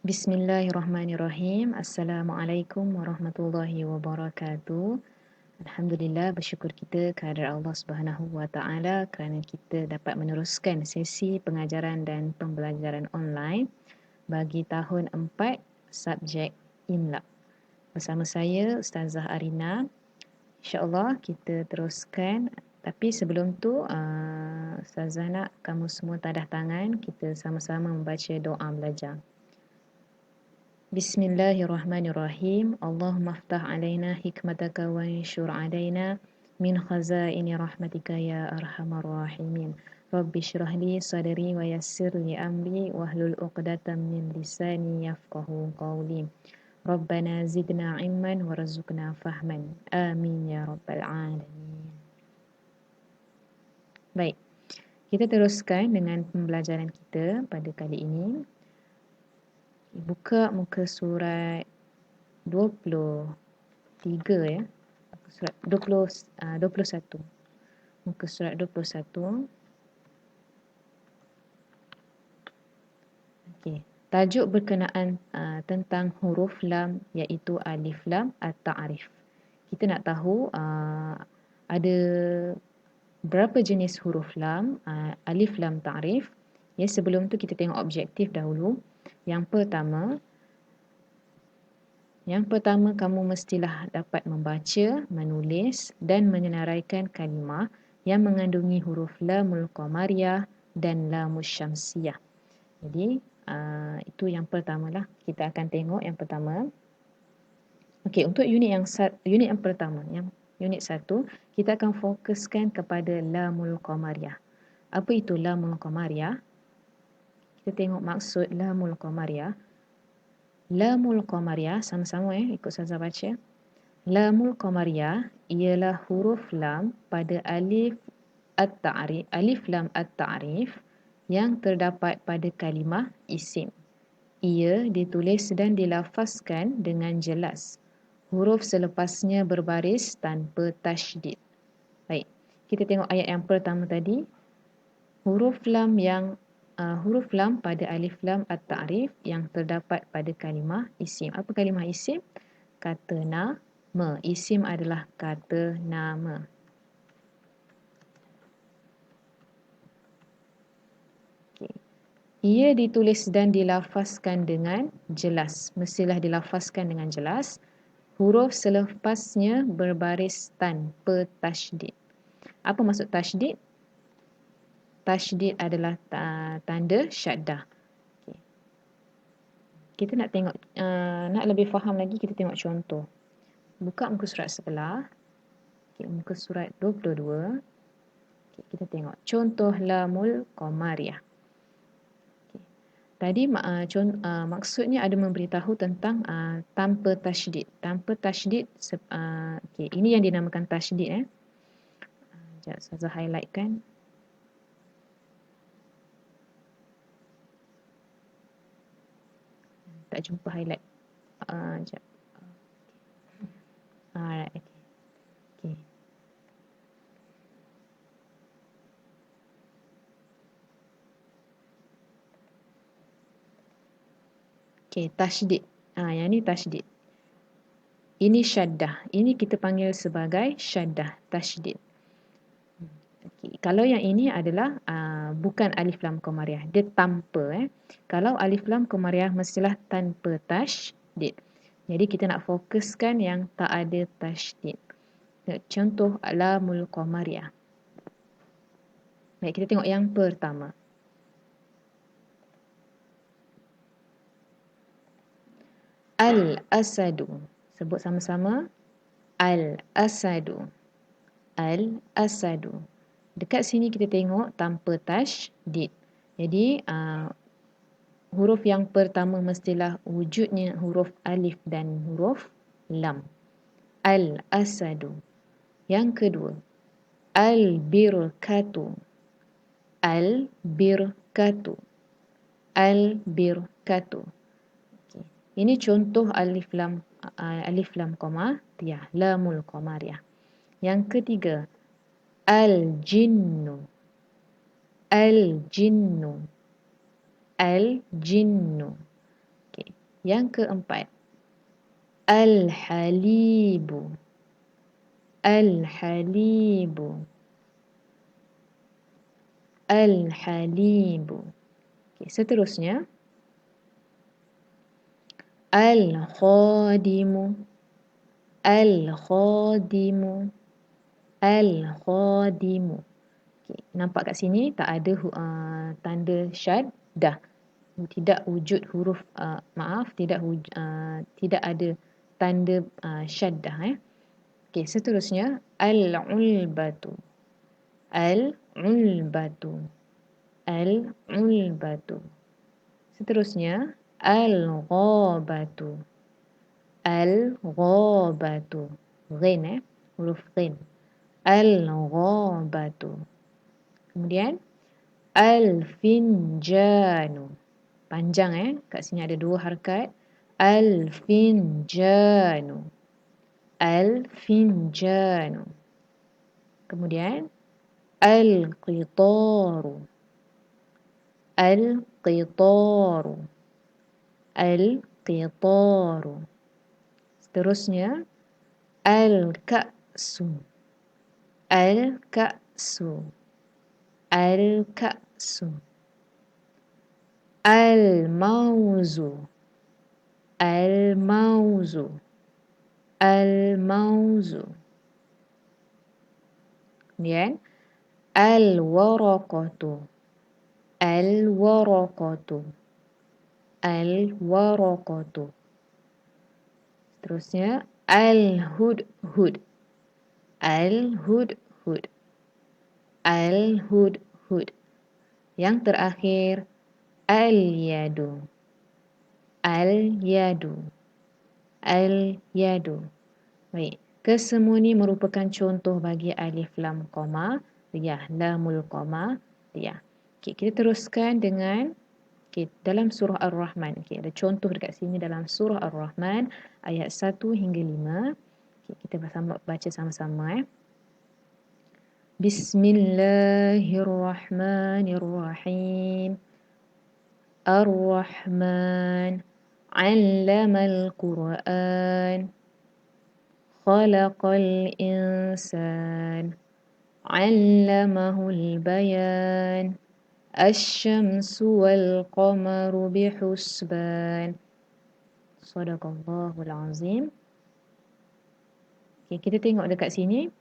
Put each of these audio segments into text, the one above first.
Bismillahirrahmanirrahim. Assalamualaikum warahmatullahi wabarakatuh. Alhamdulillah, bersyukur kita kehadrat Allah Subhanahu wa taala kerana kita dapat meneruskan sesi pengajaran dan pembelajaran online bagi tahun 4 subjek Imla. Bersama saya Ustazah Arina. InsyaAllah kita teruskan. Tapi sebelum tu Ustazah nak kamu semua tadah tangan, kita sama-sama membaca doa belajar. Bismillahirrahmanirrahim. Allahumma aftah alaina hikmataka wa anshur alaina min khazaini rahmatika ya arhamar rahimin. Rabbi shrah li sadri wa yassir li amri wahlul 'uqdatam min lisani yafqahu qawli. Rabbana zidna ilman warzuqna fahman. Amin ya rabbal alamin. Baik. Kita teruskan dengan pembelajaran kita pada kali ini. Buka muka surat 23 ya. Surat 21. Muka surat 21. Okey. Tajuk berkenaan tentang huruf lam iaitu alif lam at-ta'rif. Kita nak tahu ada berapa jenis huruf lam, alif lam ta'rif. Ya, sebelum tu kita tengok objektif dahulu. Yang pertama kamu mestilah dapat membaca, menulis dan menyenaraikan kalimah yang mengandungi huruf lamul qamariyah dan lamus syamsiyah. Jadi itu yang pertamalah. Kita akan tengok yang pertama. Okey, untuk unit yang pertama, yang unit 1, kita akan fokuskan kepada lamul qamariyah. Apa itu lamul qamariyah? Kita tengok maksud lamul qamariyah. Lamul qamariyah, sama-sama ikut Ustazah baca. Lamul qamariyah ialah huruf lam pada alif lam at-ta'rif yang terdapat pada kalimah isim. Ia ditulis dan dilafazkan dengan jelas. Huruf selepasnya berbaris tanpa tasydid. Baik, kita tengok ayat yang pertama tadi. Huruf lam pada alif lam at-ta'rif yang terdapat pada kalimah isim. Apa kalimah isim? Kata nama. Isim adalah kata nama. Okay. Ia ditulis dan dilafazkan dengan jelas. Mestilah dilafazkan dengan jelas. Huruf selepasnya berbaris tanpa tasydid. Apa maksud tasydid? Tasydid adalah tanda syaddah. Okay. Kita nak tengok, nak lebih faham lagi, kita tengok contoh. Buka muka surat sebelah. Okay, muka surat 22. Okay, kita tengok contoh lamul qamariyah. Okay. Tadi maksudnya ada memberitahu tentang tanpa tasydid. Tanpa tasydid, okay, ini yang dinamakan tasydid. Sekejap, saya highlightkan. Tak jumpa highlight. Sekejap. Alright, okay. Okay, tasydid. Yang ni tasydid. Ini syaddah. Ini kita panggil sebagai syaddah, tasydid. Okay. Kalau yang ini adalah bukan alif lam qamariyah, dia tanpa. Kalau alif lam qamariyah mestilah tanpa tasydid. Jadi kita nak fokuskan yang tak ada tasydid. Contoh lamul qamariyah. Baik, kita tengok yang pertama. Al-asadu. Sebut sama-sama. Al-asadu. Al-asadu. Dekat sini kita tengok tanpa tasydid. Jadi huruf yang pertama mestilah wujudnya huruf alif dan huruf lam. Al-asadu. Yang kedua, al-birkatu. Al-birkatu. Al-birkatu. Okay. Ini contoh alif lam qamariyah, lamul qamariyah. Yang ketiga, al-jinnu. Al-jinnu. Al-jinnu. Okay. Yang keempat, al-halibu. Al-halibu. Al-halibu. Okay, seterusnya, al-khadimu. Al-khadimu. Al-khadimu. Okay, nampak kat sini tak ada tanda syaddah. Tidak wujud huruf tidak ada tanda syaddah. Okay, seterusnya al-ulbatu. Al-ulbatu. Al-ulbatu. Seterusnya al-ghabatu. Al-ghabatu. Ghin, huruf ghin. Al-ghabatu. Kemudian al-finjanu. Panjang kat sini ada 2 harakat. Al-finjanu. Al-finjanu. Kemudian al-qitaru. Al-qitaru. Al-qitaru. Seterusnya al-ka'su. Al-ka'su. Al-ka'su. Al-mauzu. Al-mauzu. Al-mauzu. Kemudian al-waraqatu. Al-waraqatu. Al-waraqatu. Seterusnya al-hudhud. Al-hudhud. Al-hudhud. Yang terakhir al-yadu. Al-yadu. Al-yadu. Baik, kesemua ini merupakan contoh bagi alif lam koma riyah, lamul koma riyah. Okay, kita teruskan dengan dalam surah Ar-Rahman. Okay, ada contoh dekat sini dalam surah Ar-Rahman ayat 1 hingga 5. Okay, kita baca sama-sama. Bismillahirrahmanirrahim. Ar-Rahman 'allamal Qur'an. Khalaqal insan. 'Allamahul bayan. Asy-syamsu wal qamaru bihusban. Shadaqallahul azim. Okay, kita tengok dekat sini.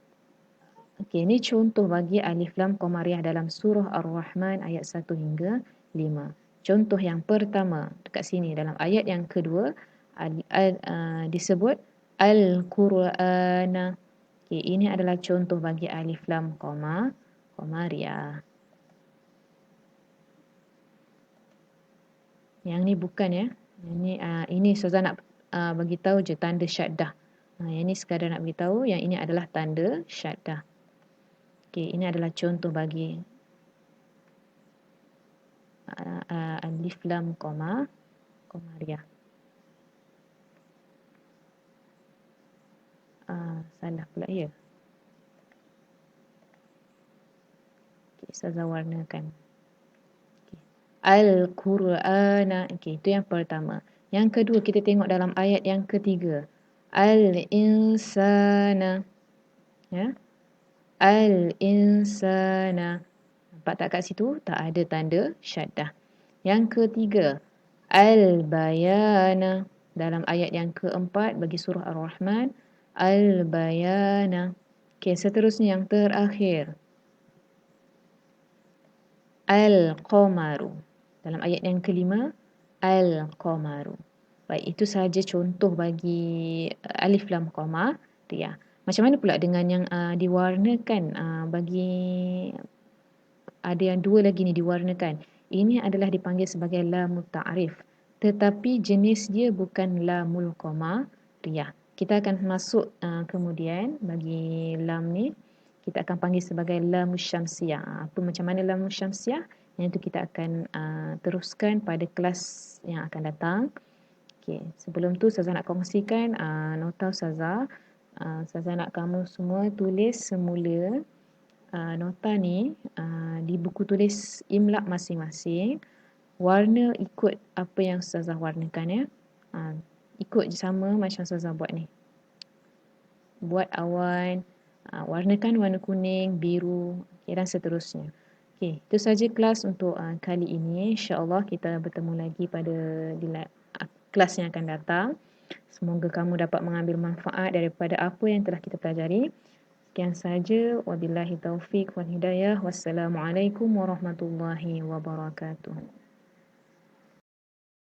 Okay, ini contoh bagi alif lam qamariyah dalam surah Ar-Rahman ayat 1 hingga 5. Contoh yang pertama dekat sini dalam ayat yang kedua disebut Al-Qur'ana. Okay, ini adalah contoh bagi alif lam qamariyah. Yang ni bukan ya. Ini Ustazah nak bagi tahu je tanda syaddah. Yang ni sekadar nak bagi tahu yang ini adalah tanda syaddah. Okey, ini adalah contoh bagi alif lam qamariyah. Salah pula ya. Okey, Ustazah warnakan. Al-Qur'ana. Okey, itu yang pertama. Yang kedua, kita tengok dalam ayat yang ketiga. Al-insana. Ya. Al-insana. Nampak tak kat situ? Tak ada tanda syaddah. Yang ketiga, al-bayana. Dalam ayat yang keempat bagi surah Ar-Rahman. Al-bayana. Okey, seterusnya yang terakhir. Al-qamaru. Dalam ayat yang kelima, al-qamaru. Baik, itu sahaja contoh bagi alif lam qamariyah. Macam mana pula dengan yang diwarnakan bagi ada yang dua lagi ni diwarnakan. Ini adalah dipanggil sebagai lamut ta'rif. Tetapi jenis dia bukan lamul qamariyah. Kita akan masuk kemudian bagi lam ni kita akan panggil sebagai lamus syamsiyah. Apa macam mana lamus syamsiyah? Yang itu kita akan teruskan pada kelas yang akan datang. Okey, sebelum tu Ustazah nak kongsikan nota Ustazah. Ustazah nak kamu semua tulis semula nota ni di buku tulis imla masing-masing. Warna ikut apa yang Ustazah warnakan ya. Ikut je sama macam Ustazah buat ni. Buat awan, warnakan warna kuning, biru, dan seterusnya. Okey, itu saja kelas untuk kali ini. InsyaAllah kita bertemu lagi pada kelas yang akan datang. Semoga kamu dapat mengambil manfaat daripada apa yang telah kita pelajari. Sekian saja. Wabillahi taufiq wal hidayah. Wassalamualaikum warahmatullahi wabarakatuh.